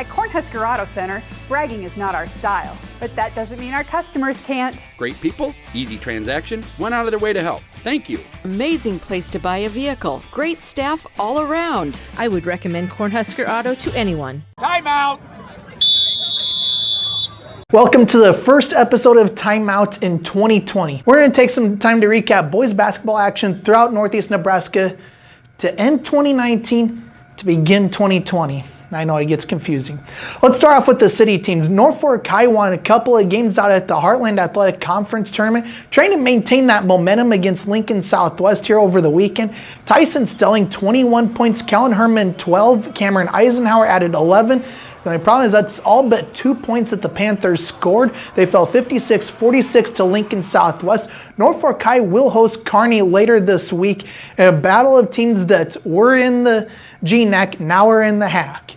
At Cornhusker Auto Center, bragging is not our style, but that doesn't mean our customers can't. Great people, easy transaction, went out of their way to help. Thank you. Amazing place to buy a vehicle. Great staff all around. I would recommend Cornhusker Auto to anyone. Timeout! Welcome to the first episode of Timeout in 2020. We're going to take some time to recap boys basketball action throughout Northeast Nebraska to end 2019 to begin 2020. I know it gets confusing. Let's start off with the city teams. Norfolk High won a couple of games out at the Heartland Athletic Conference Tournament, trying to maintain that momentum against Lincoln Southwest here over the weekend. Tyson Stelling, 21 points. Kellen Herman, 12. Cameron Eisenhower added 11. The only problem is that's all but 2 points that the Panthers scored. They fell 56-46 to Lincoln Southwest. Norfolk High will host Kearney later this week in a battle of teams that were in the GNAC, now are in the HAC.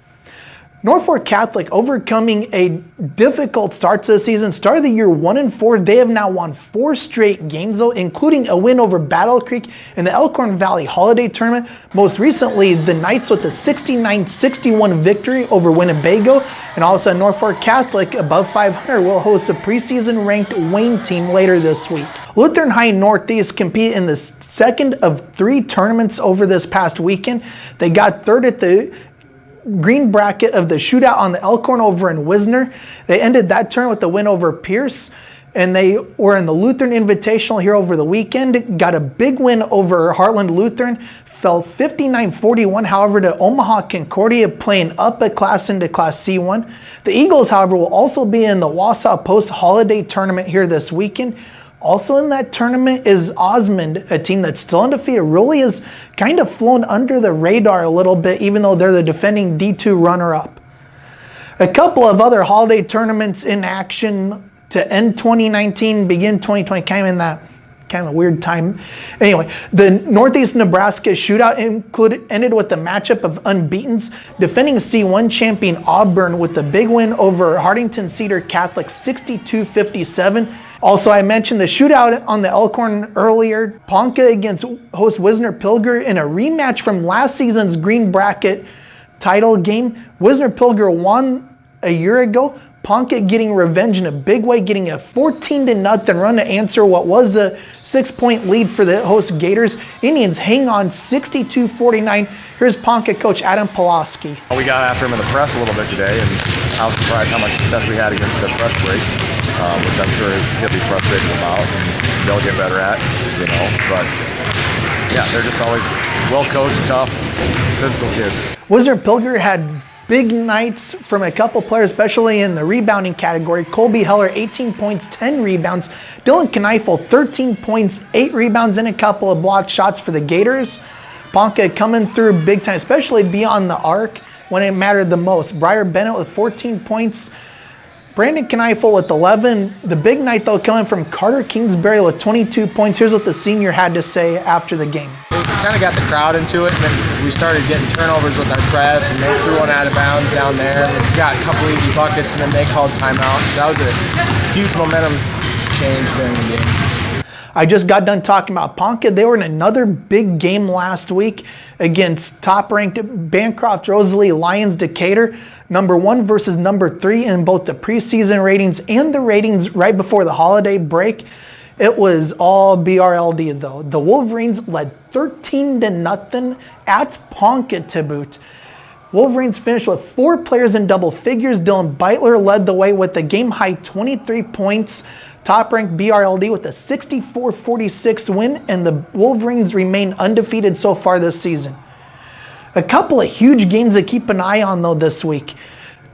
Norfolk Catholic overcoming a difficult start to the season. Started the year 1-4. They have now won 4 straight games though, including a win over Battle Creek in the Elkhorn Valley Holiday Tournament. Most recently, the Knights with a 69-61 victory over Winnebago. And also Norfolk Catholic, above 500, will host a preseason ranked Wayne team later this week. Lutheran High Northeast compete in the second of 3 tournaments over this past weekend. They got third at the green bracket of the shootout on the Elkhorn over in Wisner. They ended that turn with the win over Pierce, and they were in the Lutheran Invitational here over the weekend. Got a big win over Heartland Lutheran, fell 59-41, however, to Omaha Concordia, playing up a class into Class C1. The Eagles, however, will also be in the Wausau Post-Holiday Tournament here this weekend. Also in that tournament is Osmond, a team that's still undefeated, really has kind of flown under the radar a little bit, even though they're the defending D2 runner-up. A couple of other holiday tournaments in action to end 2019, begin 2020, kind of in that kind of weird time. Anyway, the Northeast Nebraska shootout ended with the matchup of unbeatens, defending C1 champion Auburn with the big win over Hartington Cedar Catholic 62-57. Also, I mentioned the shootout on the Elkhorn earlier. Ponca against host Wisner-Pilger in a rematch from last season's green bracket title game. Wisner-Pilger won a year ago. Ponca getting revenge in a big way, getting a 14-0 run to answer what was a 6-point lead for the host Gators. Indians hang on 62-49. Here's Ponca coach Adam Pulaski. We got after him in the press a little bit today, and I was surprised how much success we had against the press break, which I'm sure he'll be frustrated about, and they'll get better at, But yeah, they're just always well-coached, tough, physical kids. Wisner-Pilger had big nights from a couple players, especially in the rebounding category. Colby Heller, 18 points, 10 rebounds. Dylan Kneifel, 13 points, 8 rebounds, and a couple of blocked shots for the Gators. Ponca coming through big time, especially beyond the arc when it mattered the most. Briar Bennett with 14 points. Brandon Kneifel with 11. The big night, though, coming from Carter Kingsbury with 22 points. Here's what the senior had to say after the game. We kind of got the crowd into it, and then we started getting turnovers with our press, and they threw one out of bounds down there. And we got a couple easy buckets, and then they called timeout. So that was a huge momentum change during the game. I just got done talking about Ponca. They were in another big game last week against top-ranked Bancroft-Rosalie Lyons-Decatur. Number 1 versus number 3 in both the preseason ratings and the ratings right before the holiday break. It was all BRLD though. The Wolverines led 13-0 at Ponca to boot. Wolverines finished with 4 players in double figures. Dylan Beitler led the way with a game-high 23 points. Top-ranked BRLD with a 64-46 win, and the Wolverines remain undefeated so far this season. A couple of huge games to keep an eye on, though, this week.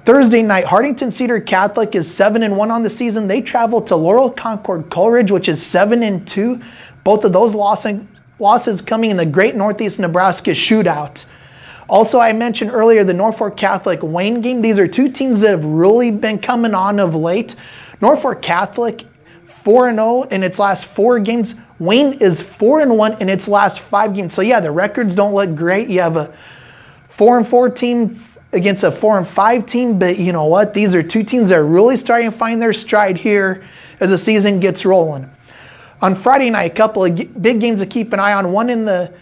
Thursday night, Hartington Cedar Catholic is 7-1 on the season. They travel to Laurel Concord Coleridge, which is 7-2. Both of those losses coming in the Great Northeast Nebraska shootout. Also, I mentioned earlier the Norfolk Catholic Wayne game. These are 2 teams that have really been coming on of late. Norfolk Catholic 4-0 in its last 4 games. Wayne is 4-1 in its last 5 games. So yeah, the records don't look great. You have a 4-4 team against a 4-5 team, but you know what? These are 2 teams that are really starting to find their stride here as the season gets rolling. On Friday night, a couple of big games to keep an eye on. One in the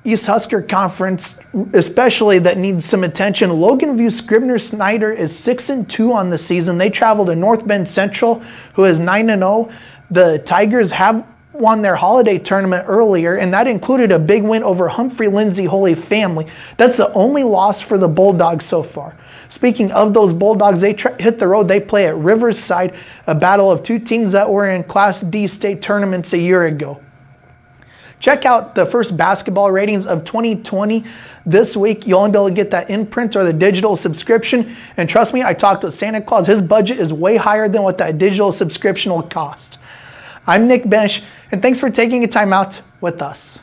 East Husker Conference, especially, that needs some attention. Logan View Scribner-Snyder is 6-2 on the season. They travel to North Bend Central, who is 9-0. The Tigers have won their holiday tournament earlier, and that included a big win over Humphrey Lindsay Holy Family. That's the only loss for the Bulldogs so far. Speaking of those Bulldogs, they hit the road. They play at Riverside, a battle of two teams that were in Class D state tournaments a year ago. Check out the first basketball ratings of 2020 this week. You'll only be able to get that in print or the digital subscription. And trust me, I talked with Santa Claus. His budget is way higher than what that digital subscription will cost. I'm Nick Bench, and thanks for taking a time out with us.